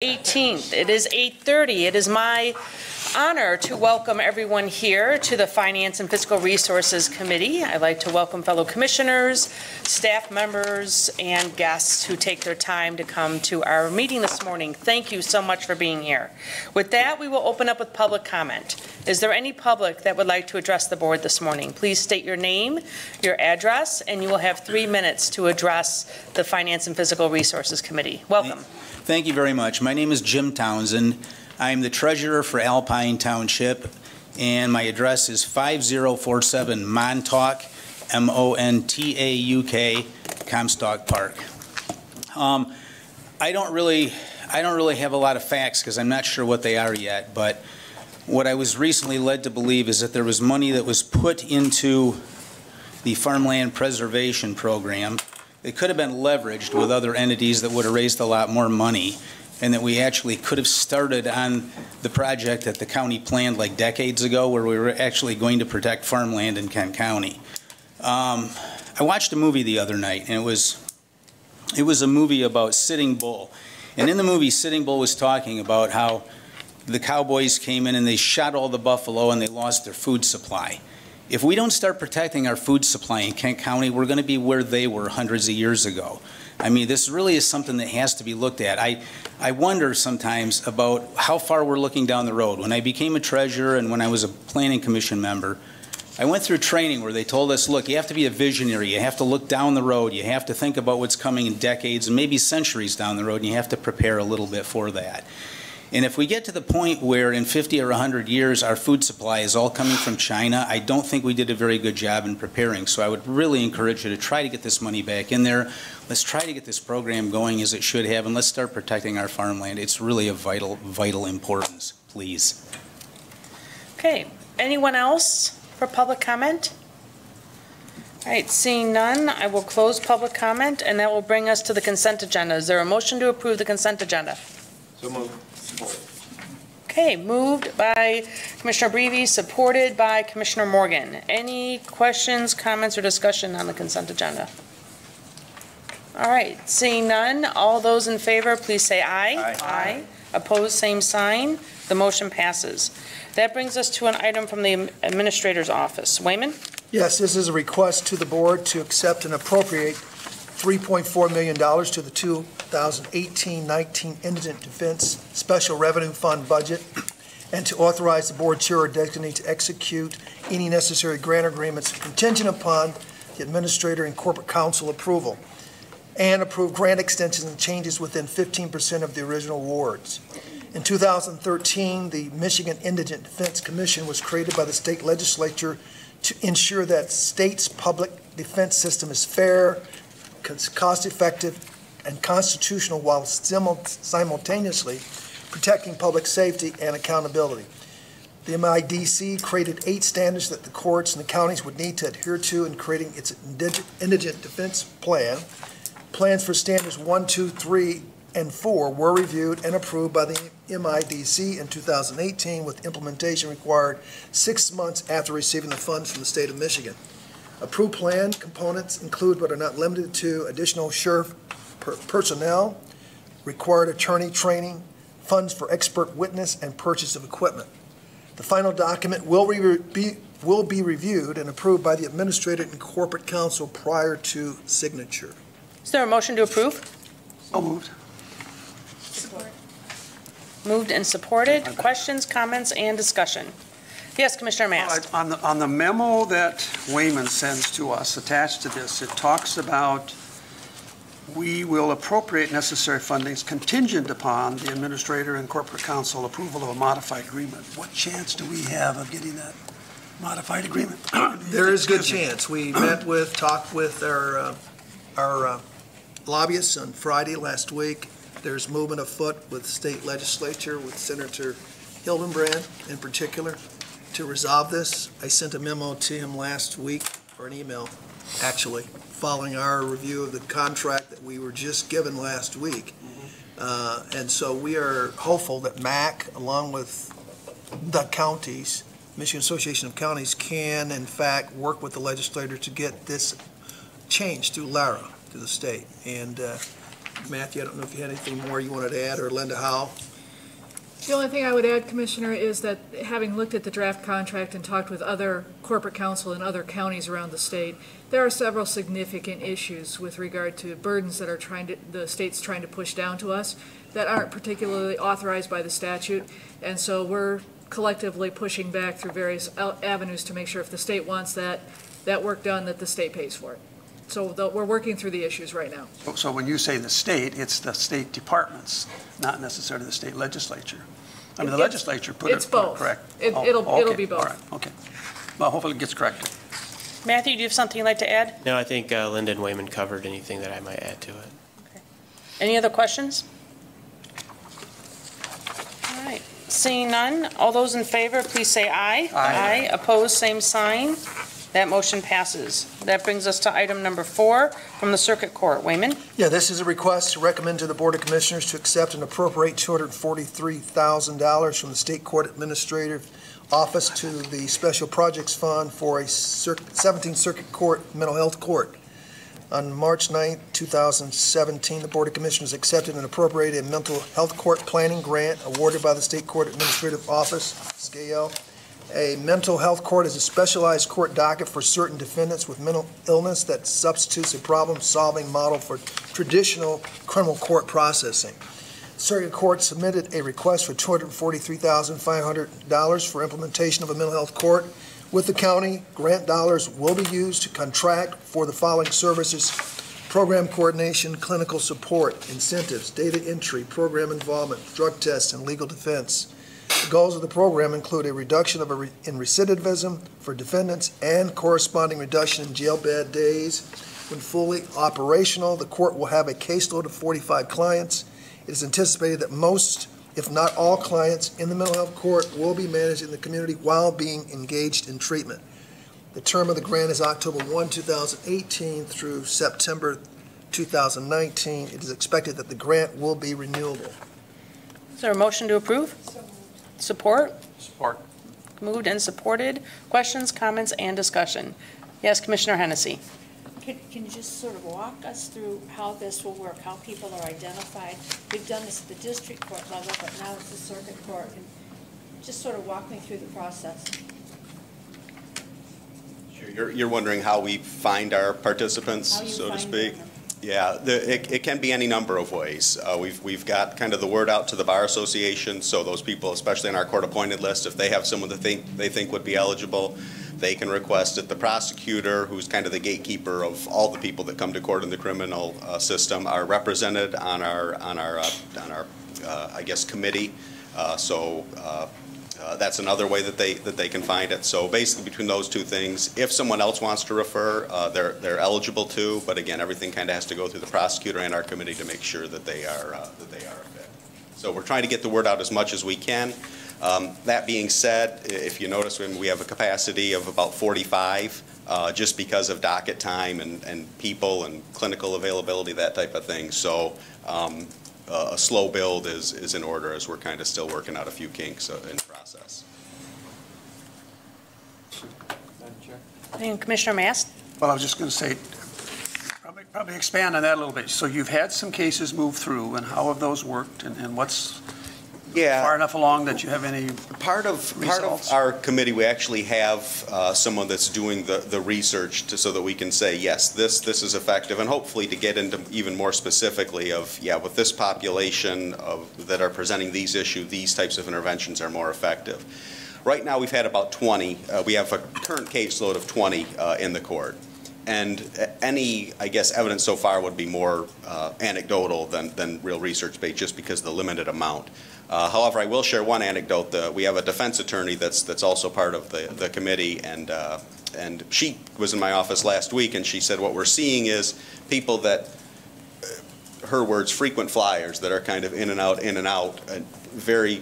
18th. It is 8:30. It is my honor to welcome everyone here to the Finance and Fiscal Resources Committee. I'd like to welcome fellow commissioners, staff members, and guests who take their time to come to our meeting this morning. Thank you so much for being here. With that, we will open up with public comment. Is there any public that would like to address the board this morning? Please state your name, your address, and you will have 3 minutes to address the Finance and Fiscal Resources Committee. Welcome. Thank you very much. My name is Jim Townsend. I'm the treasurer for Alpine Township, and my address is 5047 Montauk, M-O-N-T-A-U-K, Comstock Park. I don't really have a lot of facts because I'm not sure what they are yet, but what I was recently led to believe is that there was money that was put into the Farmland Preservation Program. It could have been leveraged with other entities that would have raised a lot more money, and that we actually could have started on the project that the county planned like decades ago, where we were actually going to protect farmland in Kent County. I watched a movie the other night, and it was a movie about Sitting Bull. And in the movie, Sitting Bull was talking about how the cowboys came in and they shot all the buffalo and they lost their food supply. If we don't start protecting our food supply in Kent County, we're going to be where they were hundreds of years ago. I mean, this really is something that has to be looked at. I wonder sometimes about how far we're looking down the road. When I became a treasurer and when I was a planning commission member, I went through training where they told us, look, you have to be a visionary. You have to look down the road. You have to think about what's coming in decades and maybe centuries down the road, and you have to prepare a little bit for that. And if we get to the point where in 50 or 100 years our food supply is all coming from China, I don't think we did a very good job in preparing. So I would really encourage you to try to get this money back in there. Let's try to get this program going as it should have, and let's start protecting our farmland. It's really of vital importance. Please. Okay. Anyone else for public comment? All right. Seeing none, I will close public comment, and that will bring us to the consent agenda. Is there a motion to approve the consent agenda? So moved. Okay, moved by Commissioner Breeve, supported by Commissioner Morgan. Any questions, comments, or discussion on the consent agenda? All right, seeing none, all those in favor, please say aye. Aye. Aye. Opposed, same sign. The motion passes. That brings us to an item from the Administrator's Office. Wayman? Yes, this is a request to the board to accept and appropriate $3.4 million to the 2018-19 Indigent Defense Special Revenue Fund budget, and to authorize the board chair or designate to execute any necessary grant agreements contingent upon the administrator and corporate counsel approval, and approve grant extensions and changes within 15% of the original awards. In 2013, the Michigan Indigent Defense Commission was created by the state legislature to ensure that state's public defense system is fair, cost-effective, and constitutional, while simultaneously protecting public safety and accountability. The MIDC created 8 standards that the courts and the counties would need to adhere to in creating its indigent defense plan. Plans for standards 1, 2, 3, and 4 were reviewed and approved by the MIDC in 2018, with implementation required 6 months after receiving the funds from the state of Michigan. Approved plan components include, but are not limited to, additional sheriff personnel, required attorney training, funds for expert witness, and purchase of equipment. The final document will be reviewed and approved by the administrator and corporate counsel prior to signature. Is there a motion to approve? So moved. Support. Moved and supported. Questions, comments, and discussion? Yes, Commissioner Mast. On the memo that Wayman sends to us attached to this, it talks about we will appropriate necessary fundings contingent upon the administrator and corporate counsel approval of a modified agreement. What chance do we have of getting that modified agreement? There is a good chance. We talked with our lobbyists on Friday last week. There's movement afoot with the state legislature, with Senator Hildenbrand in particular, to resolve this. I sent a memo to him last week, or an email, actually, following our review of the contract that we were just given last week. And so we are hopeful that MAC, along with the counties, Michigan Association of Counties, can, in fact, work with the legislator to get this changed through LARA, to the state. And Matthew, I don't know if you had anything more you wanted to add, or Linda Howe? The only thing I would add, Commissioner, is that having looked at the draft contract and talked with other corporate counsel in other counties around the state, there are several significant issues with regard to burdens that are the state's trying to push down to us that aren't particularly authorized by the statute. And so we're collectively pushing back through various avenues to make sure if the state wants that work done, that the state pays for it. So we're working through the issues right now. So when you say the state, it's the state departments, not necessarily the state legislature. I mean, the legislature put it It's both. correct. It'll be both. All right, okay. Well, hopefully it gets corrected. Matthew, do you have something you'd like to add? No, I think Linda and Wayman covered anything that I might add to it. Any other questions? All right, seeing none, all those in favor, please say aye. Aye. Opposed, same sign. That motion passes. That brings us to item number 4 from the Circuit Court. Wayman? Yeah, this is a request to recommend to the Board of Commissioners to accept and appropriate $243,000 from the State Court Administrative Office to the Special Projects Fund for a 17th Circuit Court Mental Health Court. On March 9, 2017, the Board of Commissioners accepted and appropriated a mental health court planning grant awarded by the State Court Administrative Office, SCAL. A mental health court is a specialized court docket for certain defendants with mental illness that substitutes a problem-solving model for traditional criminal court processing. Circuit Court submitted a request for $243,500 for implementation of a mental health court with the county. Grant dollars will be used to contract for the following services: program coordination, clinical support, incentives, data entry, program involvement, drug tests, and legal defense. The goals of the program include a reduction in recidivism for defendants and corresponding reduction in jail bed days. When fully operational, the court will have a caseload of 45 clients. It is anticipated that most, if not all, clients in the mental health court will be managed in the community while being engaged in treatment. The term of the grant is October 1, 2018 through September 2019. It is expected that the grant will be renewable. Is there a motion to approve? Support? Support. Moved and supported. Questions, comments, and discussion? Yes, Commissioner Hennessy. Can you just sort of walk us through how this will work, how people are identified? We've done this at the district court level, but now it's the circuit court. And just sort of walk me through the process. Sure. You're wondering how we find our participants, so to speak? Yeah, it can be any number of ways. We've got kind of the word out to the Bar Association, so those people, especially on our court-appointed list, if they have someone that they think would be eligible, they can request it. The prosecutor, who's kind of the gatekeeper of all the people that come to court in the criminal system, are represented on our I guess, committee. That's another way that they can find it. So basically, between those two things, if someone else wants to refer, they're eligible to. But again, everything kind of has to go through the prosecutor and our committee to make sure that they are a fit. So we're trying to get the word out as much as we can. That being said, if you notice, we have a capacity of about 45, just because of docket time and people and clinical availability, that type of thing. So. A slow build is in order as we're kind of still working out a few kinks in process. And Commissioner Mast? Well, I was just going to say, probably expand on that a little bit. So you've had some cases move through, and how have those worked, and what's far enough along that you have any Part of our committee, we actually have someone that's doing the research so that we can say, yes, this is effective, and hopefully to get into even more specifically of, with this population that are presenting these issues, these types of interventions are more effective. Right now, we've had about 20. We have a current caseload of 20 in the court. And any, I guess, evidence so far would be more anecdotal than real research-based, just because of the limited amount. However, I will share one anecdote. We have a defense attorney that's also part of the committee, and she was in my office last week, and she said what we're seeing is people that, her words, frequent flyers that are kind of in and out, and very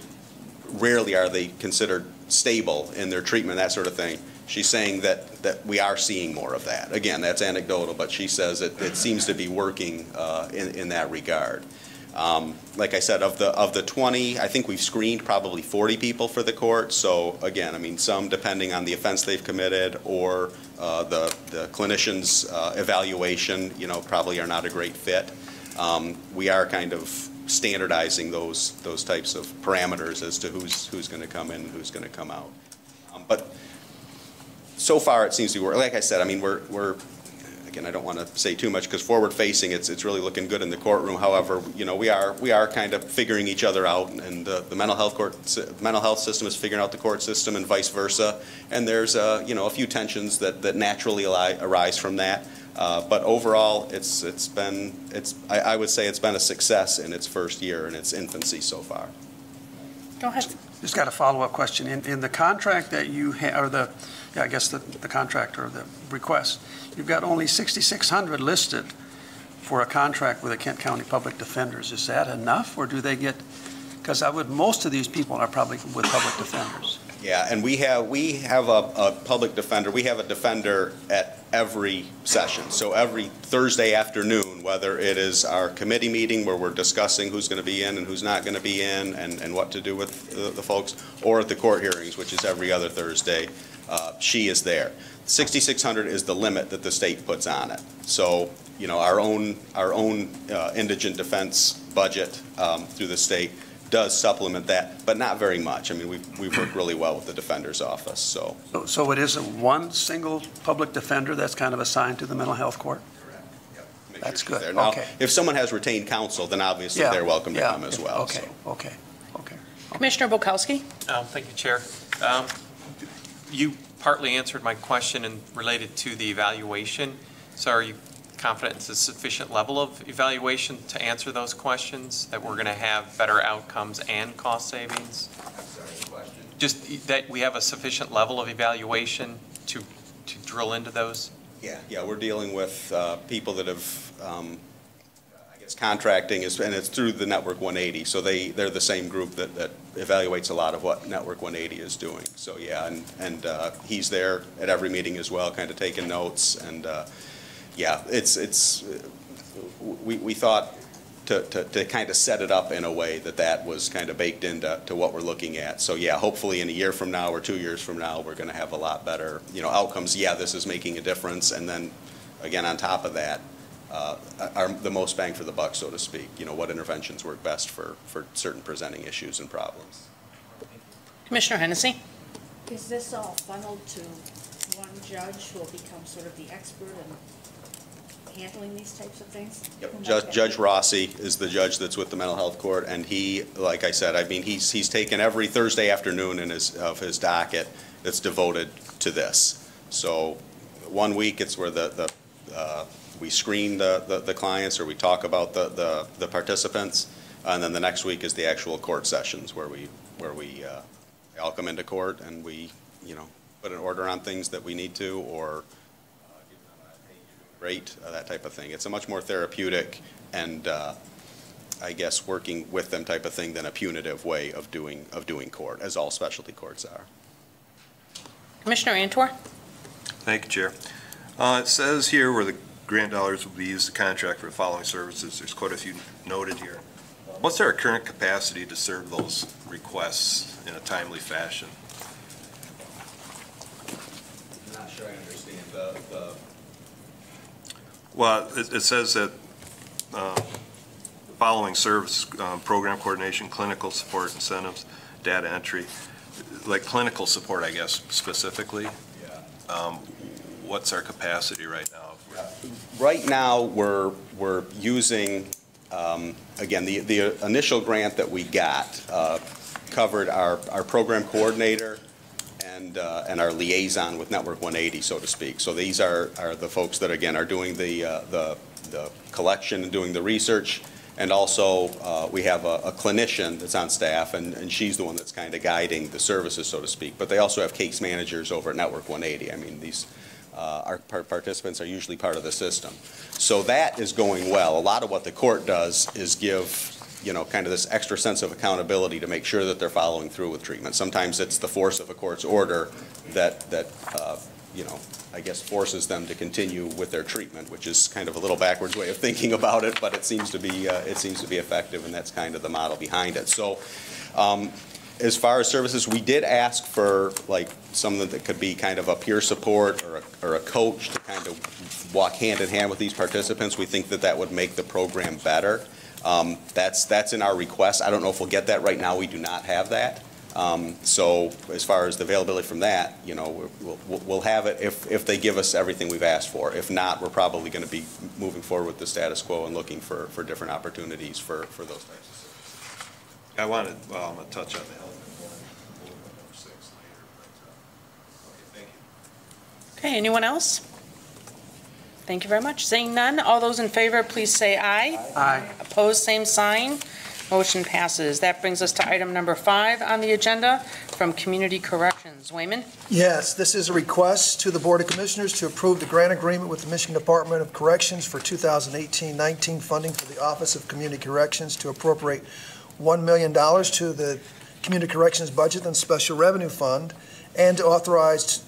rarely are they considered stable in their treatment, that sort of thing. She's saying that we are seeing more of that. Again, that's anecdotal, but she says it seems to be working in that regard. Like I said, of the 20, I think we've screened probably 40 people for the court. So again, I mean, some depending on the offense they've committed or the clinician's evaluation, probably are not a great fit. we are kind of standardizing those types of parameters as to who's going to come in and who's going to come out. But so far, it seems to be working. Like I said, I mean, we're again, I don't want to say too much because forward-facing, it's really looking good in the courtroom. However, you know, we are kind of figuring each other out, and the mental health system is figuring out the court system, and vice versa. And there's you know, a few tensions that naturally arise from that. But overall, I would say it's been a success in its first year in its infancy so far. Go ahead. Just got a follow-up question. In the contract that you have, or I guess the contract or the request, you've got only 6,600 listed for a contract with the Kent County Public Defenders. Is that enough, or do they get, because most of these people are probably with public defenders. Yeah, and we have a public defender. We have a defender at every session. So every Thursday afternoon, whether it is our committee meeting where we're discussing who's going to be in and who's not going to be in and what to do with the folks, or at the court hearings, which is every other Thursday, she is there. 6,600 is the limit that the state puts on it. So, you know, our own indigent defense budget through the state does supplement that, but not very much. I mean, we've worked really well with the Defender's Office, so. So it is one single public defender that's kind of assigned to the mental health court? Correct. Yep. That's good. There. Now, Okay. if someone has retained counsel, then obviously they're welcome to come as well. Okay, so. okay. Commissioner Bukowski? Thank you, Chair. You partly answered my question related to the evaluation. So are you confident it's a sufficient level of evaluation to answer those questions, that we're going to have better outcomes and cost savings? Just that we have a sufficient level of evaluation to drill into those? Yeah, we're dealing with people that have, I guess, contracting, and it's through the Network 180. So they're the same group that evaluates a lot of what Network 180 is doing. So yeah, and he's there at every meeting as well, kind of taking notes. And yeah, we thought to kind of set it up in a way that was kind of baked into what we're looking at. So yeah, hopefully in a year from now or 2 years from now, we're going to have a lot better, you know, outcomes. Yeah, this is making a difference. And then again, on top of that, the most bang for the buck, so to speak. You know, what interventions work best for certain presenting issues and problems. Commissioner Hennessy? Is this all funneled to one judge who will become sort of the expert in handling these types of things? Yep. Judge Rossi is the judge that's with the mental health court, and he, like I said, I mean, he's taken every Thursday afternoon of his docket that's devoted to this. So 1 week it's where we screen the clients, or we talk about the participants, and then the next week is the actual court sessions where we all come into court and we, you know, put an order on things that we need to, or give them a, hey, you're doing great, that type of thing. It's a much more therapeutic and I guess working with them type of thing than a punitive way of doing court, as all specialty courts are. Commissioner Antor? Thank you, Chair. It says here where the grant dollars will be used to contract for the following services. There's quite a few noted here. What's our current capacity to serve those requests in a timely fashion? I'm not sure I understand the Well, it says that the following service, program coordination, clinical support, incentives, data entry, like clinical support, I guess, specifically. Yeah. What's our capacity right now? Right now, we're using, again, the initial grant that we got covered our program coordinator and our liaison with Network 180, so to speak. So these are the folks that, again, are doing the collection and doing the research. And also, we have a clinician that's on staff, and she's the one that's kind of guiding the services, so to speak. But they also have case managers over at Network 180. I mean, these our participants are usually part of the system. So that is going well. A lot of what the court does is give, you know, kind of this extra sense of accountability to make sure that they're following through with treatment. Sometimes it's the force of a court's order that you know, I guess forces them to continue with their treatment, which is kind of a little backwards way of thinking about it, but it seems to be effective, and that's kind of the model behind it. So As far as services, we did ask for like something that could be kind of a peer support or a coach to kind of walk hand in hand with these participants. We think that that would make the program better. That's in our request. I don't know if we'll get that right now. We do not have that. So as far as the availability from that, you know, we'll have it if they give us everything we've asked for. If not, we're probably going to be moving forward with the status quo and looking for different opportunities for those types of services. I'm going to touch on the health component number 6 later, but, okay, thank you. Okay, anyone else? Thank you very much. Seeing none, all those in favor, please say aye. Aye. Opposed, same sign. Motion passes. That brings us to item number 5 on the agenda from Community Corrections. Wayman? Yes, this is a request to the Board of Commissioners to approve the grant agreement with the Michigan Department of Corrections for 2018-19 funding for the Office of Community Corrections to appropriate $1 million to the Community Corrections Budget and Special Revenue Fund, and to authorize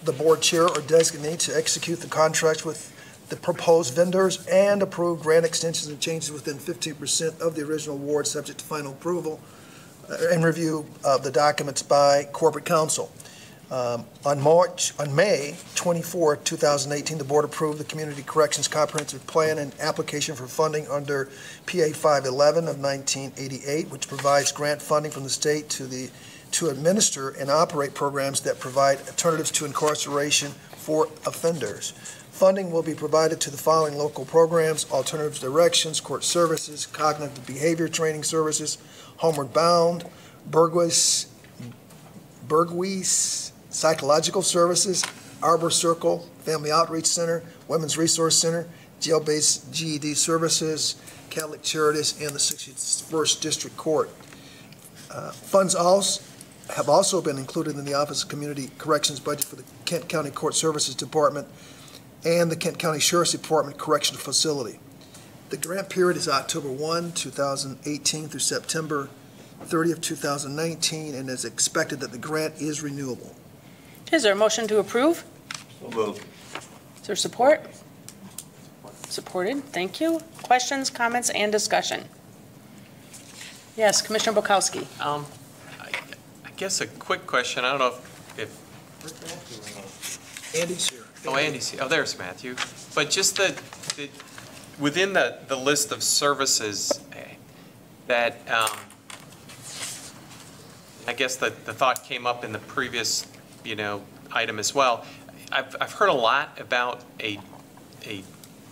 the board chair or designate to execute the contracts with the proposed vendors and approve grant extensions and changes within 15% of the original award, subject to final approval and review of the documents by corporate counsel. On May 24, 2018, the board approved the Community Corrections Comprehensive Plan and application for funding under PA 511 of 1988, which provides grant funding from the state to administer and operate programs that provide alternatives to incarceration for offenders. Funding will be provided to the following local programs: Alternatives Directions, Court Services, Cognitive Behavior Training Services, Homeward Bound, Bergwies Psychological Services, Arbor Circle, Family Outreach Center, Women's Resource Center, Jail-Based GED Services, Catholic Charities, and the 61st District Court. Funds have also been included in the Office of Community Corrections budget for the Kent County Court Services Department and the Kent County Sheriff's Department Correctional Facility. The grant period is October 1, 2018 through September 30th, 2019, and it's expected that the grant is renewable. Is there a motion to approve? So moved. Is there support? Supported. Thank you. Questions, comments, and discussion? Yes, Commissioner Bukowski. I guess a quick question. I don't know if Andy's here. oh, Andy's here. Oh, there's Matthew. But just within the list of services that I guess the thought came up in the previous, item as well. I've heard a lot about a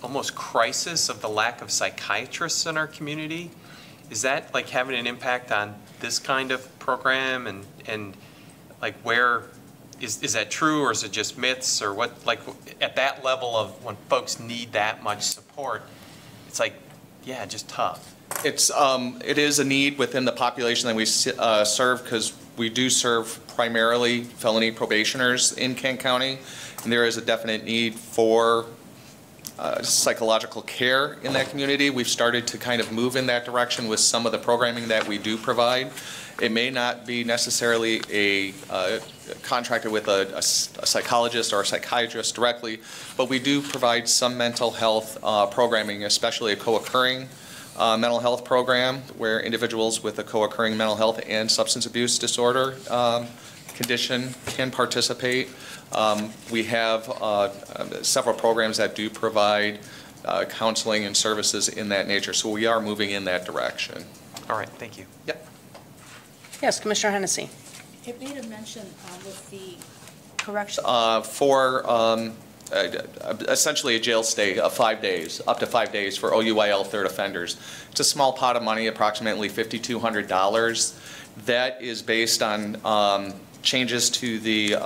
almost crisis of the lack of psychiatrists in our community. Is that like having an impact on this kind of program, and like where is that true, or is it just myths, or what, like at that level of when folks need that much support, it's like, yeah, just tough. It is a need within the population that we serve, because we do serve primarily felony probationers in Kent County, and there is a definite need for psychological care in that community. We've started to kind of move in that direction with some of the programming that we do provide. It may not be necessarily contracted with a psychologist or a psychiatrist directly, but we do provide some mental health programming, especially a co-occurring mental health program where individuals with a co-occurring mental health and substance abuse disorder condition can participate. We have several programs that do provide counseling and services in that nature, so we are moving in that direction. All right, thank you. Yep. Yes, Commissioner Hennessy. It made a mention with the correction. For essentially a jail stay of 5 days, up to 5 days for OUIL third offenders. It's a small pot of money, approximately $5,200. That is based on changes to the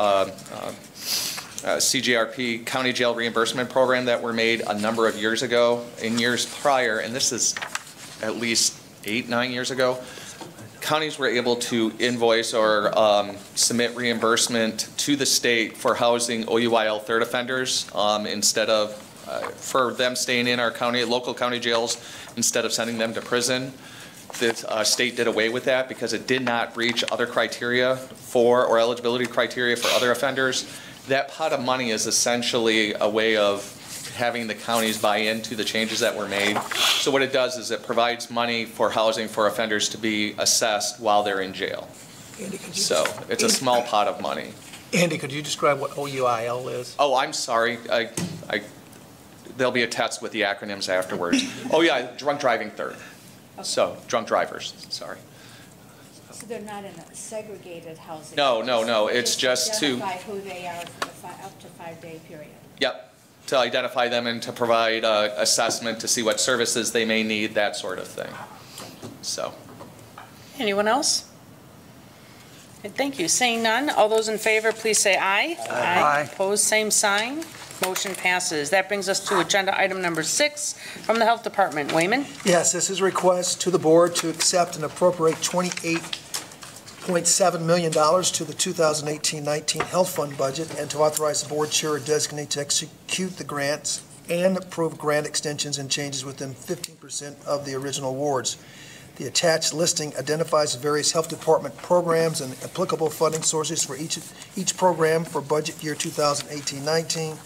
CJRP County Jail Reimbursement Program that were made a number of years ago. In years prior, and this is at least 8-9 years ago, counties were able to invoice or submit reimbursement to the state for housing OUIL third offenders instead of for them staying in our local county jails instead of sending them to prison. The state did away with that because it did not reach other criteria or eligibility criteria for other offenders. That pot of money is essentially a way of having the counties buy into the changes that were made. So what it does is it provides money for housing for offenders to be assessed while they're in jail. Andy, could you So it's a small pot of money. Andy, could you describe what OUIL is? Oh, I'm sorry. They'll be attached with the acronyms afterwards. Oh, yeah, drunk driving third. So, drunk drivers, sorry. So they're not in a segregated housing? No, it's just to, identify who they are for the up to 5-day period? yep, to identify them and to provide assessment to see what services they may need, that sort of thing. So, Anyone else? Okay, thank you. Seeing none, all those in favor, please say aye. Aye. Opposed, same sign. Motion passes. That brings us to agenda item number 6 from the Health Department. Wayman? Yes, this is a request to the board to accept and appropriate $28.7 million to the 2018-19 Health Fund budget and to authorize the board chair or designate to execute the grants and approve grant extensions and changes within 15% of the original awards. The attached listing identifies the various health department programs and applicable funding sources for each program for budget year 2018-19.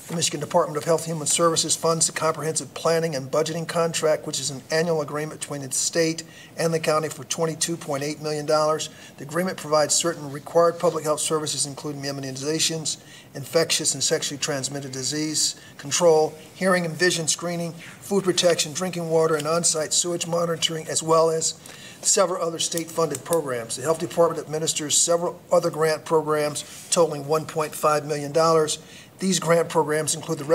The Michigan Department of Health and Human Services funds the comprehensive planning and budgeting contract, which is an annual agreement between the state and the county for $22.8 million. The agreement provides certain required public health services, including immunizations, infectious and sexually transmitted disease control, hearing and vision screening, food protection, drinking water, and on-site sewage monitoring, as well as several other state-funded programs. The Health Department administers several other grant programs totaling $1.5 million. These grant programs include the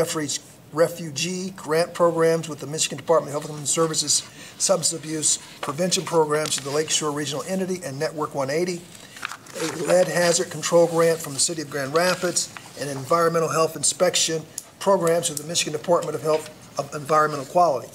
refugee grant programs with the Michigan Department of Health and Human Services, substance abuse prevention programs with the Lakeshore Regional Entity and Network 180, a lead hazard control grant from the City of Grand Rapids, and environmental health inspection programs with the Michigan Department of Health of Environmental Quality.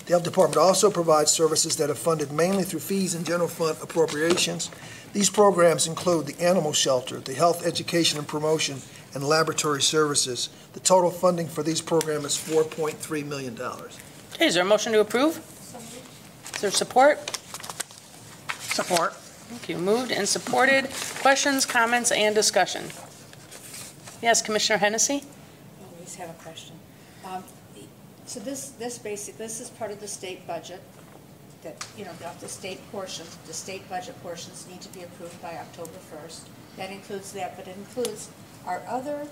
The Health Department also provides services that are funded mainly through fees and general fund appropriations. These programs include the animal shelter, the health education and promotion, and laboratory services. The total funding for these programs is $4.3 million. Okay, is there a motion to approve? Is there support? Support. Thank you. Moved and supported. Questions, comments, and discussion? Yes, Commissioner Hennessy? I always have a question. So this is part of the state budget that, the state budget portions need to be approved by October 1st. That includes that, but it includes our other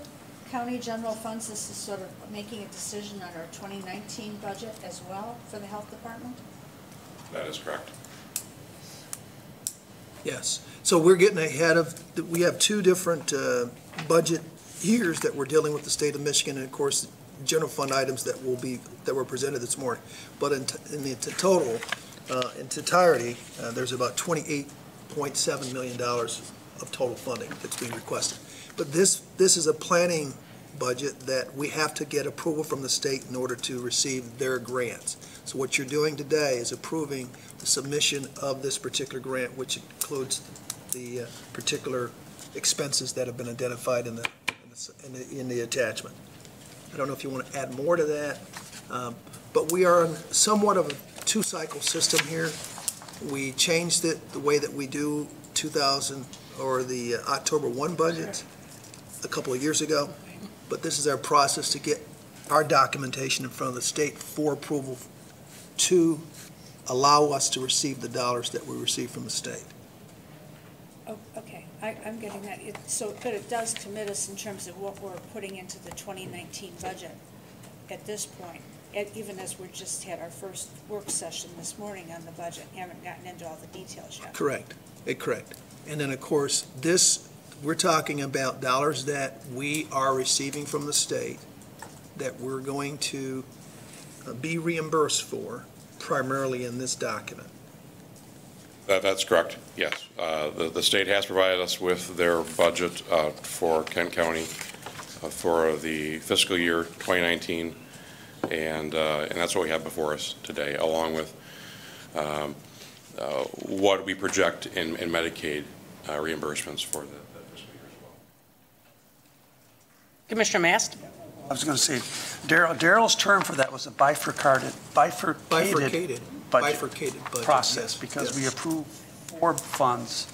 county general funds. This is sort of making a decision on our 2019 budget as well for the health department? That is correct. Yes. So we're getting ahead of, we have two different budget years that we're dealing with the state of Michigan, and of course, general fund items that were presented this morning. But in the total, in entirety, there's about $28.7 million of total funding that's being requested. But this is a planning budget that we have to get approval from the state in order to receive their grants. So what you're doing today is approving the submission of this particular grant, which includes the particular expenses that have been identified in the attachment. I don't know if you want to add more to that, but we are on somewhat of a two-cycle system here. We changed it the way that we do the October 1 budget a couple of years ago, but this is our process to get our documentation in front of the state for approval to allow us to receive the dollars that we receive from the state. Oh, okay, I'm getting that. But it does commit us in terms of what we're putting into the 2019 budget at this point, even as we just had our first work session this morning on the budget, haven't gotten into all the details yet. Correct. Correct. And then, of course, we're talking about dollars that we are receiving from the state that we're going to be reimbursed for, primarily in this document. That's correct, yes. The state has provided us with their budget for Kent County for the fiscal year 2019, and that's what we have before us today, along with what we project in Medicaid reimbursements for the fiscal year as well. Commissioner Mast? I was going to say, Darrell's term for that was a bifurcated budget process, yes, because yes. we approved 4 funds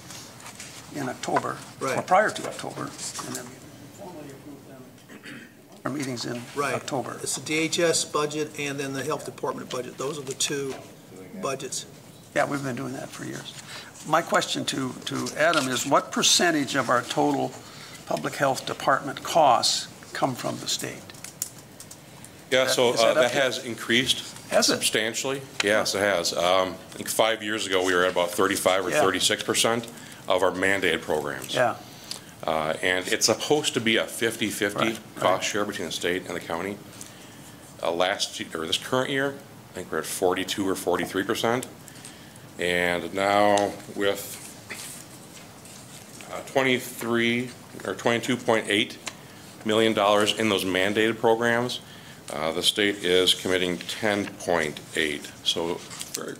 in October, right, or prior to October, and then we formally approved them in our meetings in October. It's the DHS budget and then the health department budget. Those are the two budgets. Yeah, we've been doing that for years. My question to Adam is, what percentage of our total public health department costs come from the state? Yeah, so is that that up to- has increased Has it? substantially. Yes, it has. I think 5 years ago, we were at about 35 or Yeah. 36% of our mandated programs. Yeah, And it's supposed to be a 50-50 Right, cost share between the state and the county. Last year, or this current year, I think we're at 42 or 43%. And now with 23 or $22.8 million in those mandated programs, the state is committing 10.8, so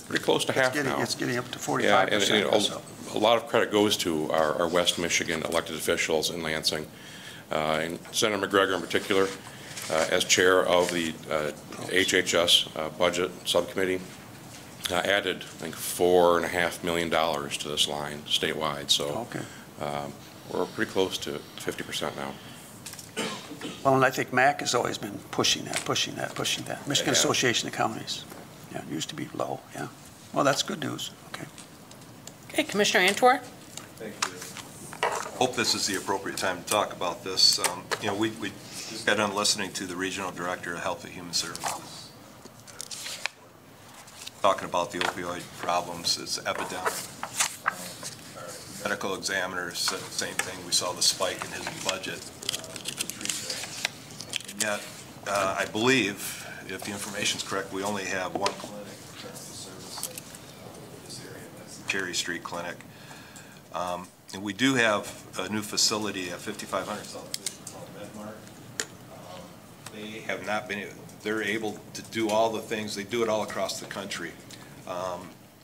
pretty close to half now. it's getting up to Yeah, 45% and or so. a lot of credit goes to our West Michigan elected officials in Lansing. And Senator McGregor in particular, as chair of the HHS Budget Subcommittee, added, I think, $4.5 million to this line statewide. So Okay. we're pretty close to 50% now. Well, and I think MAC has always been pushing that. Michigan Yeah. Association of Counties. Yeah, it used to be low, yeah. Well, that's good news, okay. Okay, Commissioner Antor? Thank you. Hope this is the appropriate time to talk about this. You know, we just got done listening to the Regional Director of Health and Human Services, talking about the opioid problems. It's epidemic. Our medical examiner said the same thing. We saw the spike in his budget. And yet, I believe, if the information is correct, we only have one clinic currently servicing this area. That's the Cherry Street Clinic. And we do have a new facility at 5500 South called MedMark. They have not been, they're able to do all the things, they do it all across the country.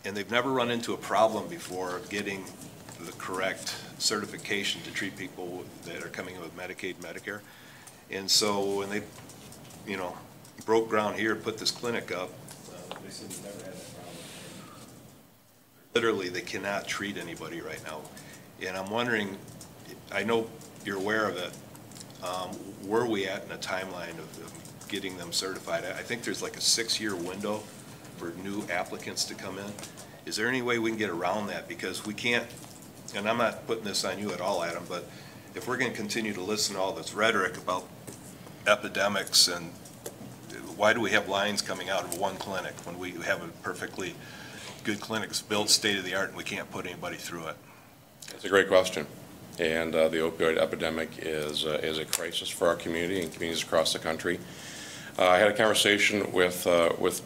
And they've never run into a problem before of getting the correct certification to treat people that are coming in with Medicaid, Medicare. And so when they, you know, broke ground here, put this clinic up, they said we've never had that problem. Literally, they cannot treat anybody right now. And I'm wondering, I know you're aware of it, where are we at in a timeline of getting them certified? I think there's like a 6-year window for new applicants to come in. Is there any way we can get around that? Because we can't, and I'm not putting this on you at all, Adam, but if we're going to continue to listen to all this rhetoric about epidemics, and why do we have lines coming out of one clinic when we have a perfectly good clinic that's built state-of-the-art and we can't put anybody through it? It's a great question. And the opioid epidemic is a crisis for our community and communities across the country. I had a conversation with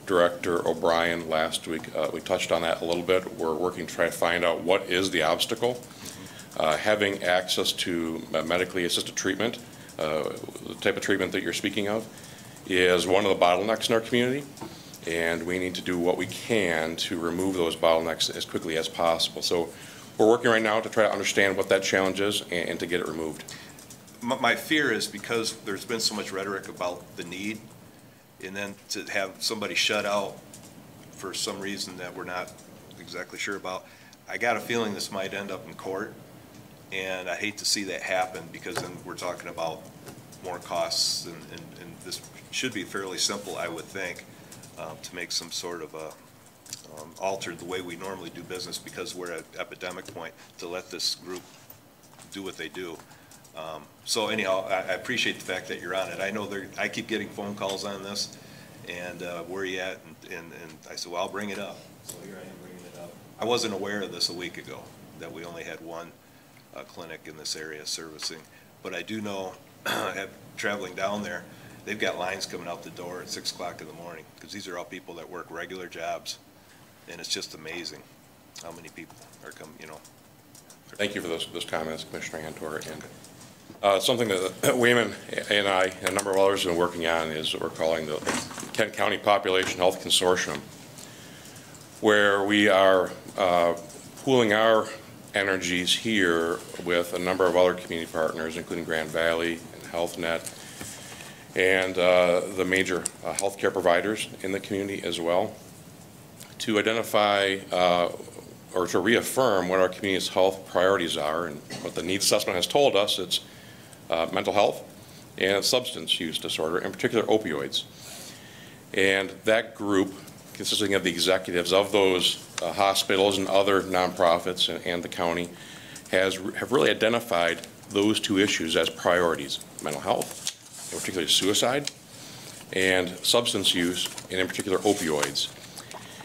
Director O'Brien last week. We touched on that a little bit. We're working to try to find out what is the obstacle. Having access to medically assisted treatment, the type of treatment that you're speaking of, is one of the bottlenecks in our community. And we need to do what we can to remove those bottlenecks as quickly as possible. So we're working right now to try to understand what that challenge is and to get it removed. My fear is because there's been so much rhetoric about the need, and then to have somebody shut out for some reason that we're not exactly sure about, I got a feeling this might end up in court, and I hate to see that happen because then we're talking about more costs, and this should be fairly simple, I would think, to make some sort of a altered the way we normally do business because we're at epidemic point, to let this group do what they do. So anyhow, I appreciate the fact that you're on it. I know I keep getting phone calls on this, and where are you at? And I said, well, I'll bring it up. So here I am bringing it up. I wasn't aware of this a week ago, that we only had one clinic in this area servicing. But I do know, traveling down there, they've got lines coming out the door at 6 o'clock in the morning because these are all people that work regular jobs. And it's just amazing how many people are coming, you know. Thank you for those comments, Commissioner Antor. And something that Wayman and I and a number of others have been working on is what we're calling the Kent County Population Health Consortium, where we are pooling our energies here with a number of other community partners, including Grand Valley and HealthNet, and the major healthcare providers in the community as well, to identify or to reaffirm what our community's health priorities are. And what the needs assessment has told us, it's mental health and substance use disorder, in particular opioids. And that group, consisting of the executives of those hospitals and other nonprofits and the county have really identified those two issues as priorities: mental health, in particular suicide, and substance use, and in particular opioids.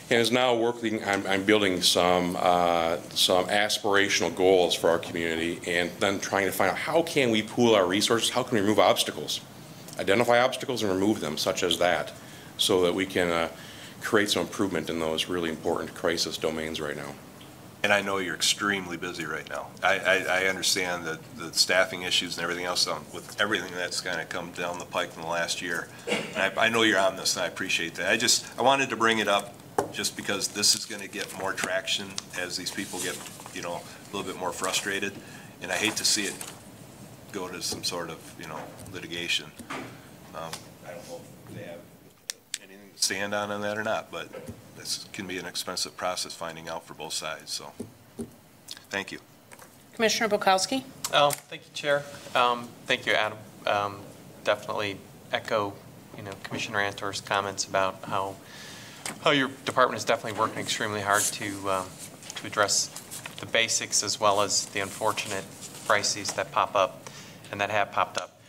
And is now working on building some aspirational goals for our community, and then trying to find out how can we pool our resources, how can we remove obstacles, identify obstacles and remove them, such as that, so that we can create some improvement in those really important crisis domains right now. And I know you're extremely busy right now. I understand that the staffing issues and everything else with everything that's kind of come down the pike in the last year. And I know you're on this, and I appreciate that. I wanted to bring it up just because this is going to get more traction as these people get, a little bit more frustrated. And I hate to see it go to some sort of, litigation. I don't know if they have anything to stand on that or not, but this can be an expensive process finding out for both sides, so thank you. Commissioner Bukowski? Thank you, Chair. Thank you, Adam. Definitely echo, Commissioner Antor's comments about how your department is definitely working extremely hard to address the basics as well as the unfortunate crises that pop up and that have popped up.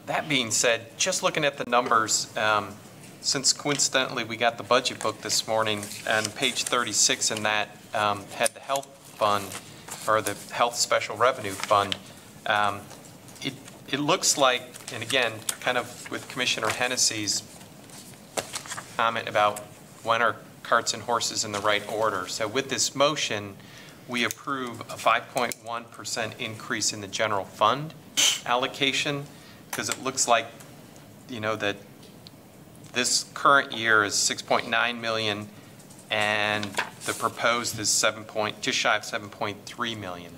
That being said, just looking at the numbers, since coincidentally we got the budget book this morning, and page 36 in that had the health fund, or the health special revenue fund, it looks like, and again, kind of with Commissioner Hennessy's comment about when are carts and horses in the right order. So with this motion, we approve a 5.1% increase in the general fund allocation, because it looks like, that this current year is 6.9 million, and the proposed is just shy of 7.3 million.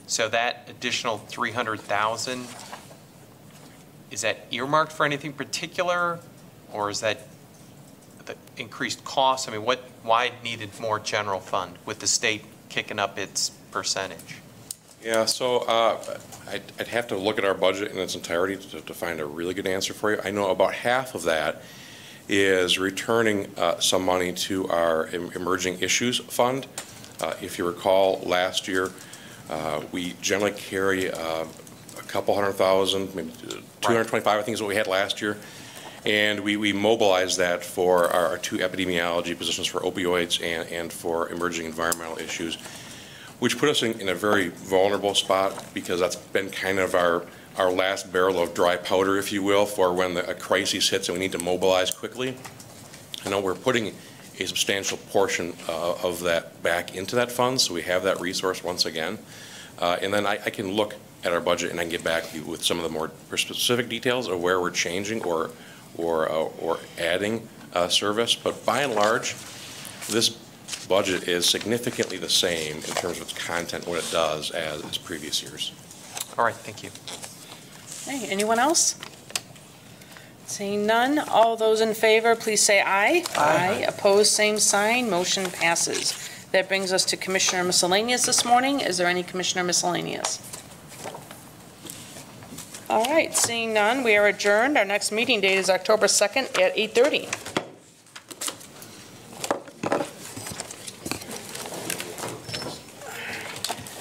So that additional 300,000, is that earmarked for anything particular, or is that the increased cost? I mean, why needed more general fund with the state kicking up its percentage? Yeah, so I'd have to look at our budget in its entirety to find a really good answer for you. I know about half of that is returning some money to our Emerging Issues Fund. If you recall, last year we generally carry a couple $100,000, maybe 225, I think is what we had last year. And we mobilized that for our two epidemiology positions for opioids and for emerging environmental issues, which put us in a very vulnerable spot, because that's been kind of our last barrel of dry powder, if you will, for when a crisis hits and we need to mobilize quickly. I know we're putting a substantial portion of that back into that fund, so we have that resource once again. And then I can look at our budget and I can get back to you with some of the more specific details of where we're changing or adding service. But by and large, this budget is significantly the same in terms of its content, what it does, as previous years. All right, thank you. Hey, anyone else? Seeing none, all those in favor, please say aye. Aye. Opposed, same sign. Motion passes. That brings us to Commissioner Miscellaneous this morning. Is there any Commissioner Miscellaneous? All right, seeing none, we are adjourned. Our next meeting date is October 2nd at 8:30.